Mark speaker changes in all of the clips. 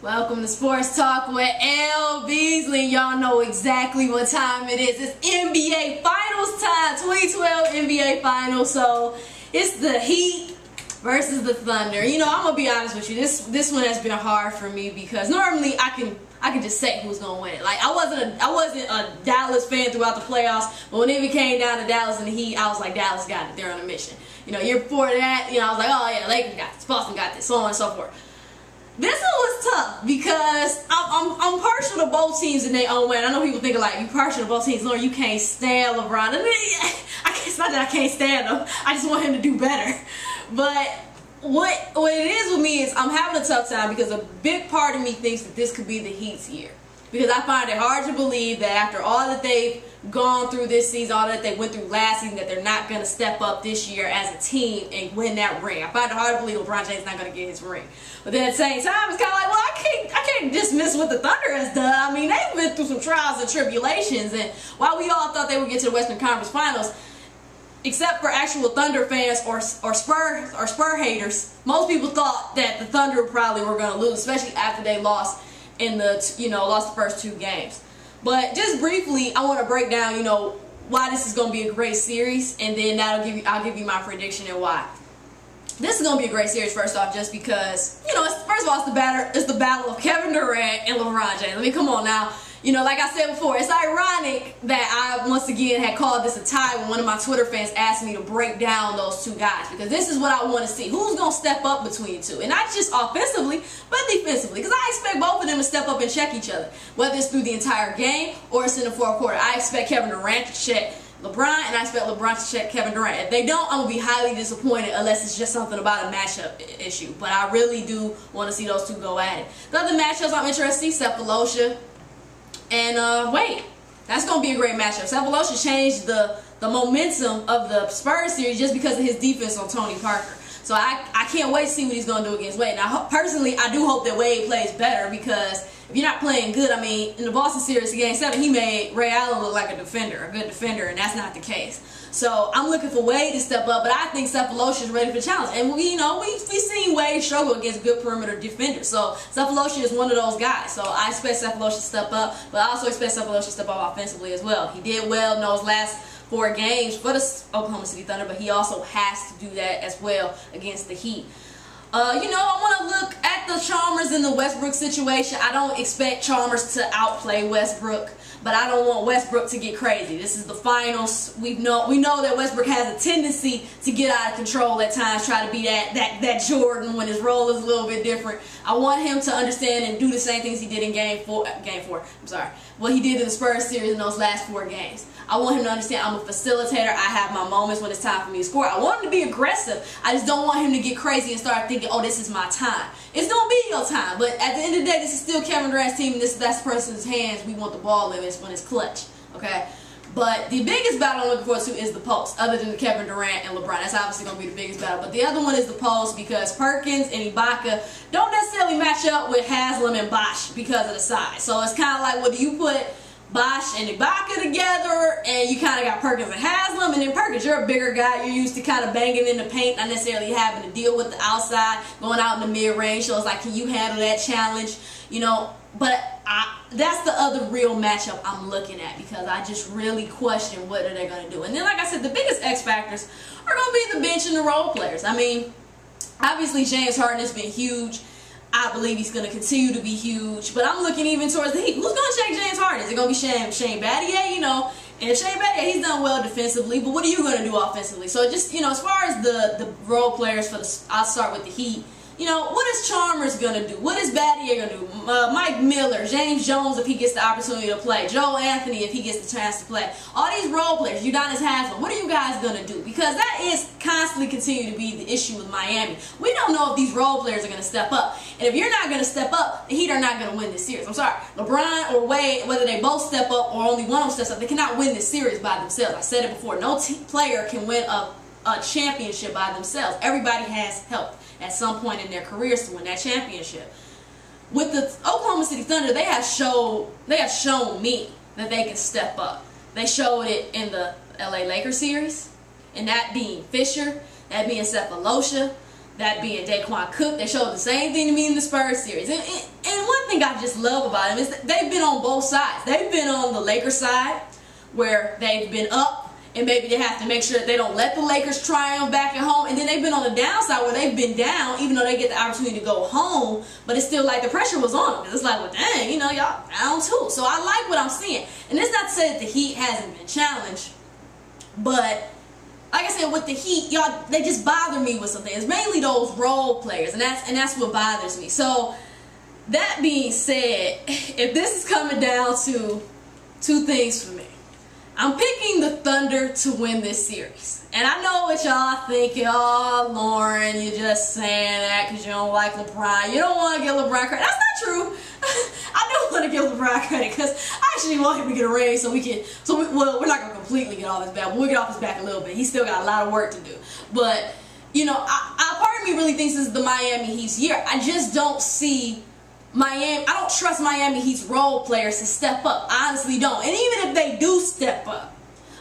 Speaker 1: Welcome to Sports Talk with L-Beasley. Y'all know exactly what time it is. It's NBA Finals time, 2012 NBA Finals. So it's the Heat versus the Thunder. You know, I'm gonna be honest with you. This one has been hard for me because normally I can just say who's gonna win it. Like I wasn't a Dallas fan throughout the playoffs, but when it came down to Dallas and the Heat, I was like, Dallas got it. They're on a mission. You know, year before that, you know, I was like, oh yeah, Lakers got this, Boston got this, so on and so forth. This one was tough because I'm partial to both teams in their own way. And I know people think like, you partial to both teams, Lord, you can't stand LeBron. And it's not that I can't stand him. I just want him to do better. But what it is with me is I'm having a tough time because a big part of me thinks that this could be the Heat's year. Because I find it hard to believe that after all that they've gone through this season, all that they went through last season, that they're not going to step up this year as a team and win that ring. I find it hard to believe LeBron James is not going to get his ring. But then at the same time, it's kind of like, well, I can't dismiss what the Thunder has done. I mean, they've been through some trials and tribulations, and while we all thought they would get to the Western Conference Finals, except for actual Thunder fans or Spur haters, most people thought that the Thunder probably were going to lose, especially after they lost in the lost the first two games. But just briefly, I want to break down why this is going to be a great series, and then I'll give you my prediction and why. This is going to be a great series, first off, just because, first of all, it's the battle of Kevin Durant and LeBron James. I mean, come on now. Like I said before, it's ironic that I, once again, had called this a tie when one of my Twitter fans asked me to break down those two guys, because this is what I want to see. Who's going to step up between the two? And not just offensively, but defensively, because I expect both of them to step up and check each other, whether it's through the entire game or it's in the fourth quarter. I expect Kevin Durant to check LeBron, and I expect LeBron to check Kevin Durant. If they don't, I'm going to be highly disappointed unless it's just something about a matchup issue. But I really do want to see those two go at it. The other matchups I'm interested to see, Cephalosha and Wade. That's going to be a great matchup. Cephalosha changed the momentum of the Spurs series just because of his defense on Tony Parker. So I can't wait to see what he's going to do against Wade. Now, personally, I do hope that Wade plays better, because if you're not playing good, I mean, in the Boston series, Game 7, he made Ray Allen look like a defender, a good defender, and that's not the case. So I'm looking for Wade to step up, but I think Cephalosha is ready for the challenge. And we've seen Wade struggle against good perimeter defenders. So Cephalosha is one of those guys. So I expect Cephalosha to step up, but I also expect Cephalosha to step up offensively as well. He did well in those last 4 games for the Oklahoma City Thunder, but he also has to do that as well against the Heat. I want to look at the Chalmers and the Westbrook situation. I don't expect Chalmers to outplay Westbrook, but I don't want Westbrook to get crazy. This is the finals. We know that Westbrook has a tendency to get out of control at times, try to be that Jordan when his role is a little bit different. I want him to understand and do the same things he did in Game 4. What he did in the Spurs series in those last 4 games. I want him to understand I'm a facilitator. I have my moments when it's time for me to score. I want him to be aggressive. I just don't want him to get crazy and start thinking, oh, this is my time. It's going to be your time. But at the end of the day, this is still Kevin Durant's team, and that's the person's hands we want the ball in when it's clutch. Okay? But the biggest battle I'm looking forward to is the post, other than the Kevin Durant and LeBron. That's obviously going to be the biggest battle. But the other one is the post, because Perkins and Ibaka don't necessarily match up with Haslam and Bosh because of the size. So it's kind of like, well, do you put Bosh and Ibaka together, and you kind of got Perkins and Haslam, and then Perkins, you're a bigger guy, you're used to kind of banging in the paint, not necessarily having to deal with the outside, going out in the mid-range, so it's like, can you handle that challenge, but that's the other real matchup I'm looking at, because I just really question what are they going to do. And then, like I said, the biggest X factors are going to be the bench and the role players. I mean, obviously James Harden has been huge. I believe he's going to continue to be huge, but I'm looking even towards the Heat. Who's going to check James Harden? Is it going to be Shane Battier? And Shane Battier, he's done well defensively, but what are you going to do offensively? So just, as far as the role players I'll start with the Heat. What is Chalmers going to do? What is Battier going to do? Mike Miller, James Jones if he gets the opportunity to play, Joe Anthony if he gets the chance to play. All these role players, Udonis Haslam, what are you guys going to do? Because that is constantly continue to be the issue with Miami. We don't know if these role players are going to step up. And if you're not going to step up, the Heat are not going to win this series. I'm sorry. LeBron or Wade, whether they both step up or only one of them steps up, they cannot win this series by themselves. I said it before. No player can win a championship by themselves. Everybody has help at some point in their careers to win that championship. With the Oklahoma City Thunder, they have shown me that they can step up. They showed it in the LA Lakers series, and that being Fisher, that being Cephalosha, that being Daquan Cook. They showed the same thing to me in the Spurs series. And one one thing I just love about them is that they've been on both sides. They've been on the Lakers side, where they've been up, and maybe they have to make sure that they don't let the Lakers triumph back at home. And then they've been on the downside where they've been down, even though they get the opportunity to go home. But it's still like the pressure was on them. Because it's like, well, dang, you know, y'all down too. So I like what I'm seeing. And it's not to say that the Heat hasn't been challenged. But like I said, with the Heat, y'all, they just bother me with something. It's mainly those role players. And that's what bothers me. So that being said, if this is coming down to two things for me, I'm picking the Thunder to win this series. And I know what y'all thinking. Oh, Lauren, you're just saying that because you don't like LeBron. You don't want to give LeBron credit. That's not true. I do want to give LeBron credit because I actually want him to get a ring so well, we're not going to completely get off his back, but we'll get off his back a little bit. He's still got a lot of work to do. But, you know, part of me really thinks this is the Miami Heat's year. I just don't see I don't trust Miami Heat's role players to step up. I honestly don't. And even if they do step up,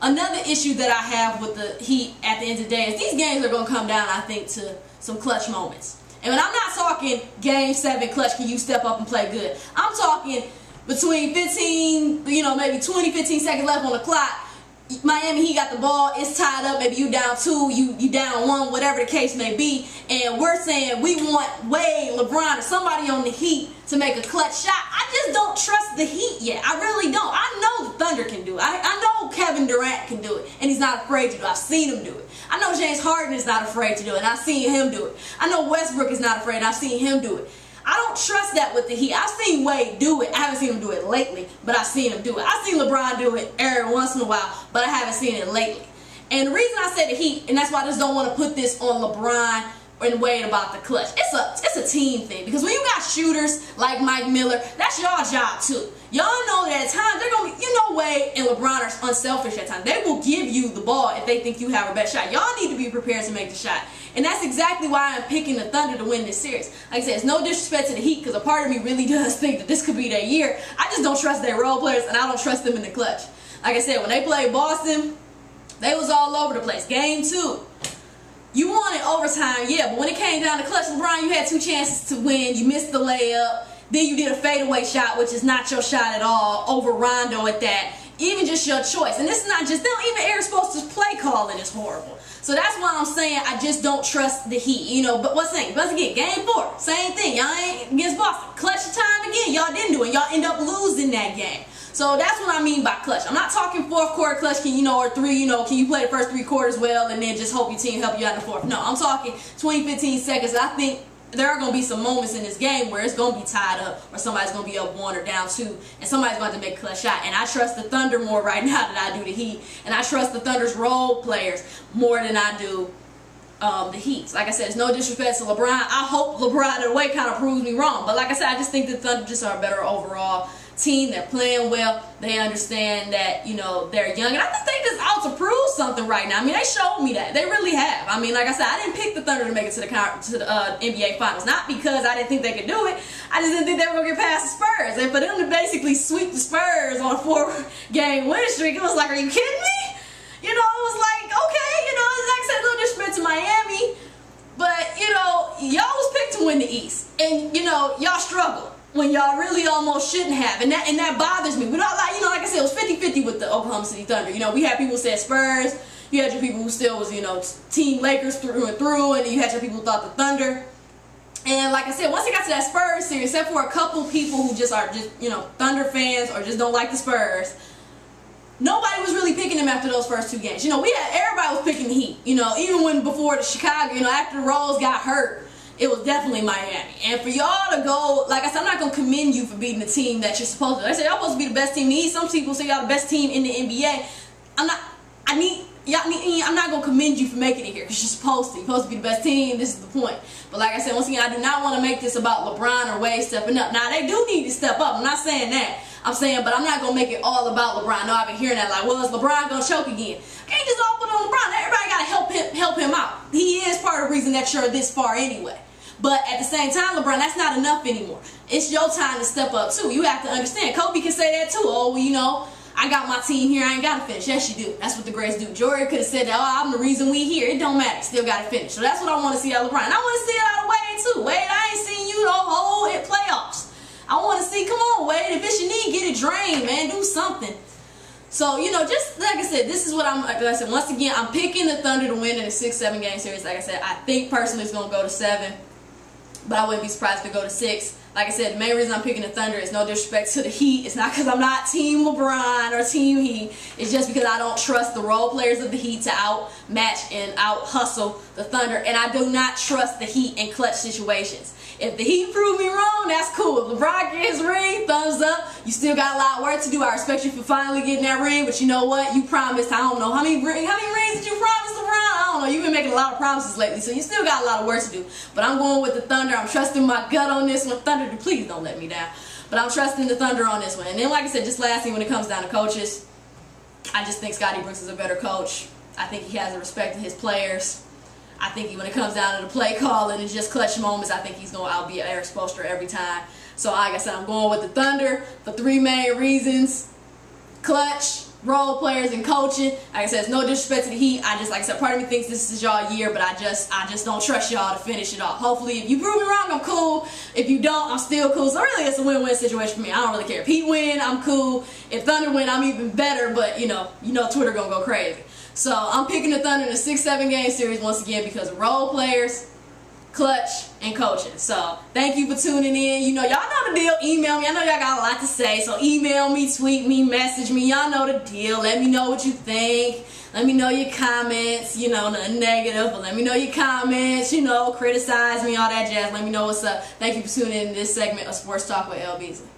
Speaker 1: another issue that I have with the Heat at the end of the day is these games are going to come down, I think, to some clutch moments. And when I'm not talking game 7 clutch, can you step up and play good? I'm talking between 15, you know, maybe 20, 15 seconds left on the clock. Miami Heat got the ball, it's tied up, maybe you down 2, you down 1, whatever the case may be, and we're saying we want Wade, LeBron, or somebody on the Heat to make a clutch shot. I just don't trust the Heat yet. I really don't. I know the Thunder can do it. I know Kevin Durant can do it, and he's not afraid to do it. I've seen him do it. I know James Harden is not afraid to do it, and I've seen him do it. I know Westbrook is not afraid, and I've seen him do it. I don't trust that with the Heat. I've seen Wade do it. I haven't seen him do it lately, but I've seen him do it. I've seen LeBron do it every once in a while, but I haven't seen it lately. And the reason I said the Heat, and that's why I just don't want to put this on LeBron and Wade about the clutch. It's a team thing, because when you got shooters like Mike Miller, that's y'all job too. Y'all know that at times they're gonna be, you know, Wade and LeBron are unselfish at times. They will give you the ball if they think you have a better shot. Y'all need to be prepared to make the shot. And that's exactly why I'm picking the Thunder to win this series. Like I said, it's no disrespect to the Heat, because a part of me really does think that this could be their year. I just don't trust their role players, and I don't trust them in the clutch. Like I said, when they played Boston, they was all over the place. Game 2, you won in overtime, yeah, but when it came down to clutch, LeBron, you had 2 chances to win. You missed the layup. Then you did a fadeaway shot, which is not your shot at all, over Rondo at that. Even just your choice. And this is not just them. Even Eric Spoelstra's play calling is horrible. So that's why I'm saying I just don't trust the Heat. You know, but what's saying? Once again, game 4, same thing. Y'all ain't against Boston. Clutch time again. Y'all didn't do it. Y'all end up losing that game. So that's what I mean by clutch. I'm not talking 4th quarter clutch, can you know, or 3, you know, can you play the first 3 quarters well and then just hope your team help you out in the 4th. No, I'm talking 20, 15 seconds. I think there are going to be some moments in this game where it's going to be tied up, or somebody's going to be up 1 or down 2, and somebody's going to make a clutch shot. And I trust the Thunder more right now than I do the Heat. And I trust the Thunder's role players more than I do the Heat. Like I said, it's no disrespect to LeBron. I hope LeBron in a way kind of proves me wrong. But like I said, I just think the Thunder just are a better overall team. They're playing well. They understand that, you know, they're young. And I think they just out to prove something right now. I mean, they showed me that. They really have. I mean, like I said, I didn't pick the Thunder to make it to the NBA Finals. Not because I didn't think they could do it. I just didn't think they were going to get past the Spurs. And for them to basically sweep the Spurs on a 4-game win streak, it was like, are you kidding me? You know, it was like, okay, you know, like I said, a little disrespect to Miami. But, you know, y'all was picked to win the East. And, you know, y'all struggled when y'all really almost shouldn't have. And that bothers me. We don't like, you know, like I said, it was 50-50 with the Oklahoma City Thunder. You know, we had people who said Spurs. You had your people who still was, you know, Team Lakers through and through. And then you had your people who thought the Thunder. And like I said, once it got to that Spurs series, except for a couple people who just are just, you know, Thunder fans or just don't like the Spurs, nobody was really picking them after those first 2 games. You know, everybody was picking the Heat. You know, even when before the Chicago, you know, after Rose got hurt, it was definitely Miami. And for y'all to go, like I said, I'm not going to commend you for beating the team that you're supposed to. They say y'all supposed to be the best team in the East. Some people say y'all the best team in the NBA. I'm not going to commend you for making it here, because you're supposed to. You're supposed to be the best team. This is the point. But like I said, once again, I do not want to make this about LeBron or Wade stepping up. Now, they do need to step up. I'm not saying that. I'm saying, but I'm not going to make it all about LeBron. No, I've been hearing that, like, well, is LeBron going to choke again? Can't just all put it on LeBron. Everybody got to help him out. He is part of the reason that you're this far anyway. But at the same time, LeBron, that's not enough anymore. It's your time to step up, too. You have to understand. Kobe can say that, too. Oh, well, you know, I got my team here. I ain't got to finish. Yes, you do. That's what the greats do. Jordan could have said that, oh, I'm the reason we here. It don't matter. Still got to finish. So that's what I want to see out of LeBron. And I want to see it out of Wade, too. Wade, I ain't seen you the whole playoffs. I want to see. Come on, Wade. If it's your knee, get it drained, man. Do something. So, you know, just like I said, this is what like I said, once again, I'm picking the Thunder to win in a 6-7 game series. Like I said, I think personally it's going to go to 7, but I wouldn't be surprised if it go to 6. Like I said, the main reason I'm picking the Thunder is no disrespect to the Heat. It's not because I'm not Team LeBron or Team Heat. It's just because I don't trust the role players of the Heat to outmatch and out-hustle the Thunder, and I do not trust the Heat in clutch situations. If the Heat prove me wrong, that's cool. If LeBron gets his ring, thumbs up. You still got a lot of work to do. I respect you for finally getting that ring, but you know what? You promised, I don't know, how many rings did you promise LeBron? I don't know. You've been making a lot of promises lately, so you still got a lot of work to do. But I'm going with the Thunder. I'm trusting my gut on this one. Thunder, please don't let me down. But I'm trusting the Thunder on this one. And then, like I said, just lastly, when it comes down to coaches, I just think Scotty Brooks is a better coach. I think he has the respect of his players. I think when it comes down to the play calling and just clutch moments, I think he's going to outbeat Eric Spoelstra every time. So like I said, I'm going with the Thunder for 3 main reasons. Clutch, role players, and coaching. Like I said, it's no disrespect to the Heat. I just, like I said, part of me thinks this is y'all year, but I just don't trust y'all to finish it off. Hopefully, if you prove me wrong, I'm cool. If you don't, I'm still cool. So really, it's a win-win situation for me. I don't really care. If Heat win, I'm cool. If Thunder win, I'm even better, but you know Twitter gonna go crazy. So I'm picking the Thunder in a 6-7 game series once again because of role players, clutch, and coaching. So thank you for tuning in. You know, y'all know the deal. Email me. I know y'all got a lot to say. So email me, tweet me, message me. Y'all know the deal. Let me know what you think. Let me know your comments. You know, nothing negative, but let me know your comments. You know, criticize me, all that jazz. Let me know what's up. Thank you for tuning in to this segment of Sports Talk with L-Beasley.